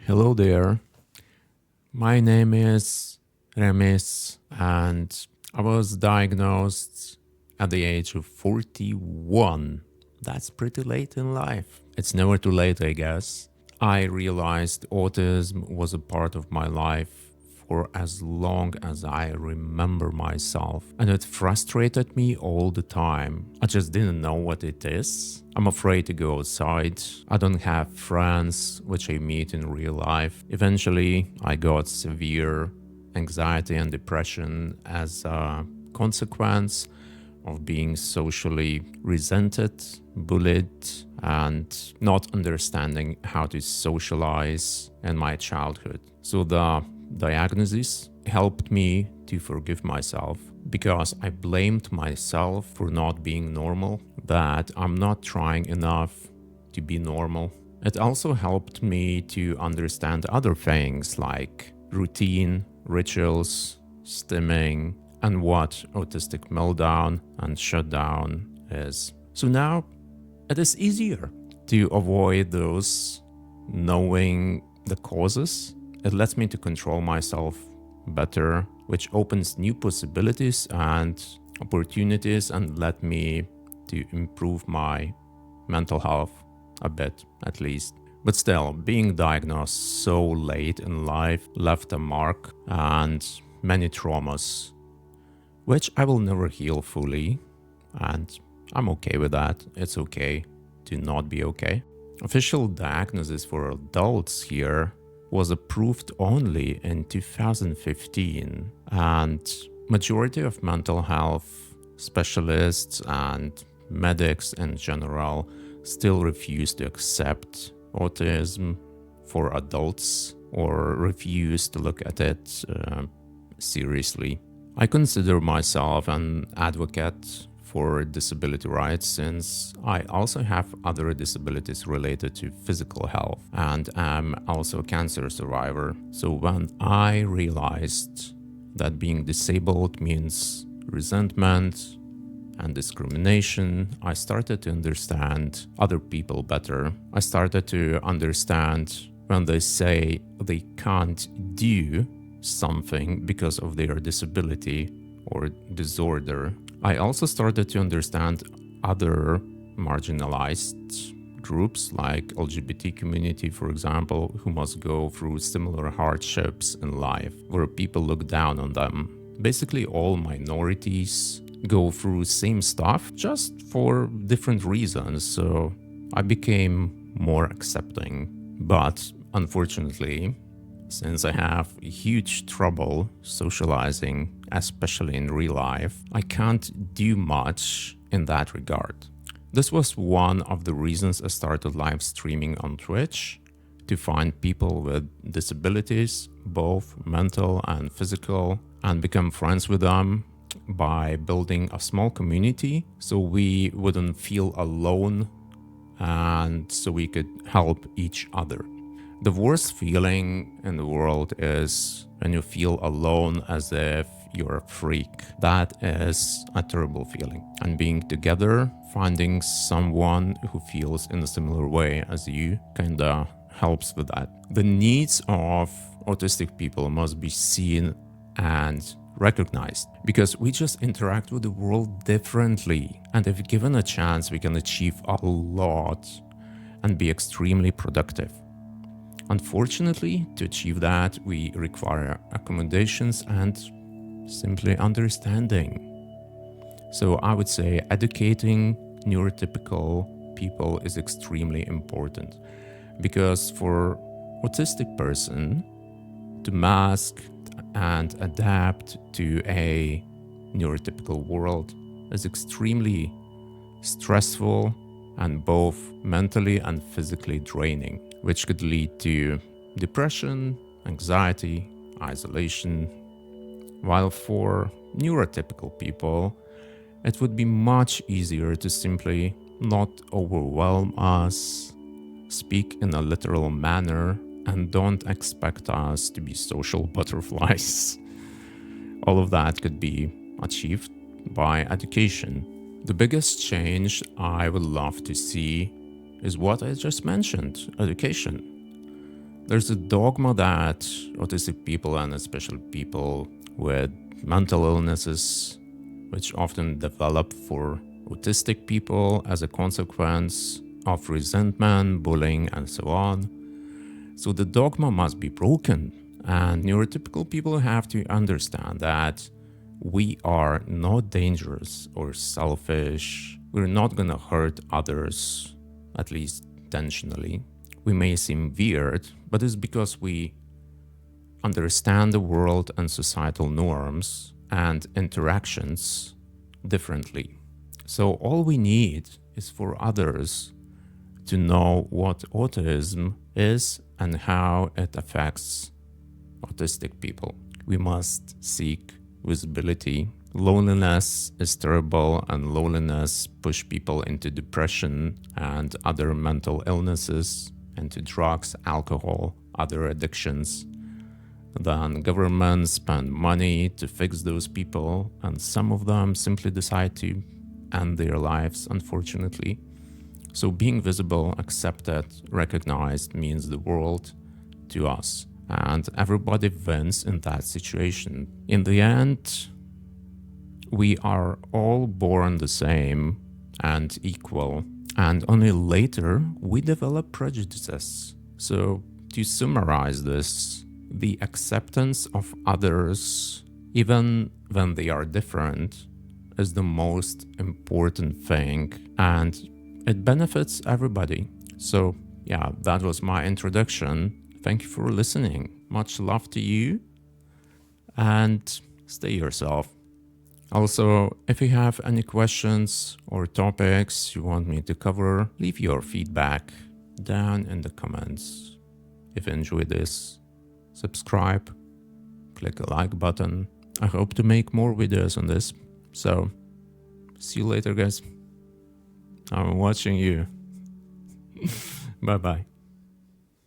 Hello there. My name is Remis, and I was diagnosed at the age of 41. That's pretty late in life. It's never too late, I guess. I realized autism was a part of my life for as long as I remember myself, and it frustrated me all the time. I just didn't know what it is. I'm afraid to go outside. I don't have friends which I meet in real life. Eventually, I got severe anxiety and depression as a consequence of being socially resented, bullied, and not understanding how to socialize in my childhood. So the diagnosis helped me to forgive myself because I blamed myself for not being normal, that I'm not trying enough to be normal. It also helped me to understand other things like routine, rituals, stimming, and what autistic meltdown and shutdown is. So now it is easier to avoid those, knowing the causes. It lets me to control myself better, which opens new possibilities and opportunities and let me to improve my mental health a bit, at least. But still, being diagnosed so late in life left a mark and many traumas, which I will never heal fully, and I'm okay with that. It's okay to not be okay. Official diagnosis for adults here was approved only in 2015, and majority of mental health specialists and medics in general still refuse to accept autism for adults or refuse to look at it seriously. I consider myself an advocate for disability rights since I also have other disabilities related to physical health and am also a cancer survivor. So when I realized that being disabled means resentment and discrimination, I started to understand other people better. I started to understand when they say they can't do something because of their disability or disorder. I also started to understand other marginalized groups like LGBT community, for example, who must go through similar hardships in life, where people look down on them. Basically, all minorities go through same stuff, just for different reasons, so I became more accepting. But unfortunately, since I have huge trouble socializing, especially in real life, I can't do much in that regard. This was one of the reasons I started live streaming on Twitch, to find people with disabilities, both mental and physical, and become friends with them by building a small community so we wouldn't feel alone and so we could help each other. The worst feeling in the world is when you feel alone as if you're a freak. That is a terrible feeling. And being together, finding someone who feels in a similar way as you kinda helps with that. The needs of autistic people must be seen and recognized because we just interact with the world differently. And if given a chance, we can achieve a lot and be extremely productive. Unfortunately, to achieve that, we require accommodations and simply understanding. So I would say educating neurotypical people is extremely important because for autistic person to mask and adapt to a neurotypical world is extremely stressful and both mentally and physically draining, which could lead to depression, anxiety, isolation. While for neurotypical people, it would be much easier to simply not overwhelm us, speak in a literal manner, and don't expect us to be social butterflies. All of that could be achieved by education. The biggest change I would love to see is what I just mentioned, education. There's a dogma that autistic people, and especially people with mental illnesses, which often develop for autistic people as a consequence of resentment, bullying, and so on. So the dogma must be broken, and neurotypical people have to understand that we are not dangerous or selfish. We're not gonna hurt others, at least intentionally. We may seem weird, but it's because we understand the world and societal norms and interactions differently. So all we need is for others to know what autism is and how it affects autistic people. We must seek visibility. Loneliness is terrible, and loneliness pushes people into depression and other mental illnesses, into drugs, alcohol, other addictions. Then governments spend money to fix those people, and some of them simply decide to end their lives, unfortunately. So being visible, accepted, recognized means the world to us, and everybody wins in that situation. In the end, we are all born the same and equal, and only later we develop prejudices. So to summarize this, the acceptance of others, even when they are different, is the most important thing, and it benefits everybody. So yeah, that was my introduction. Thank you for listening. Much love to you, and stay yourself. Also, if you have any questions or topics you want me to cover, leave your feedback down in the comments. If you enjoyed this, subscribe, click the like button. I hope to make more videos on this. So, see you later, guys. I'm watching you. Bye bye.